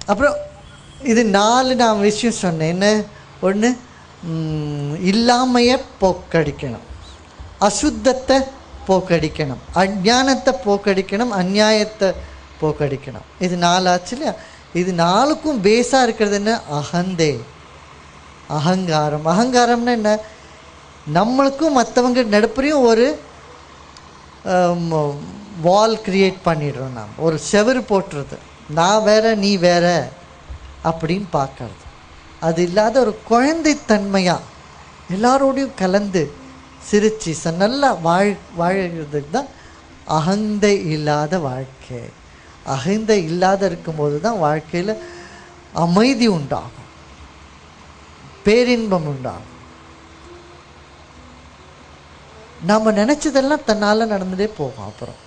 அப்புறம் இது 4 நான் விஷயம் சொன்னேன். என்ன? ஒன்று, இல்லாமையை போக்கடிக்கணும், அசுத்தத்தை போக்கடிக்கணும், அஞ்ஞானத்தை போக்கடிக்கணும், அநியாயத்தை போக்கடிக்கணும். இது 4 ஆச்சு இல்லையா? இது 4க்கும் பேஸாக இருக்கிறது என்ன? அகந்தே, அகங்காரம். அகங்காரம்னா என்ன? நம்மளுக்கும் மற்றவங்க நடுப்புறையும் ஒரு வால் கிரியேட் பண்ணிடுறோம். நாம் ஒரு செவரு போட்டுறது, நான் வேற நீ வேற அப்படின்னு பார்க்கறது. அது இல்லாத ஒரு குழந்தைத்தன்மையாக எல்லாரோடையும் கலந்து சிரிச்சு நல்லா வாழ்கிறதுக்கு தான் அகந்தை இல்லாத வாழ்க்கை. அகந்தை இல்லாத இருக்கும்போது தான் வாழ்க்கையில் அமைதி உண்டாகும், பேரின்பம் உண்டாகும். நாம் நினச்சதெல்லாம் தன்னால் நடந்துகிட்டே போகும். அப்புறம்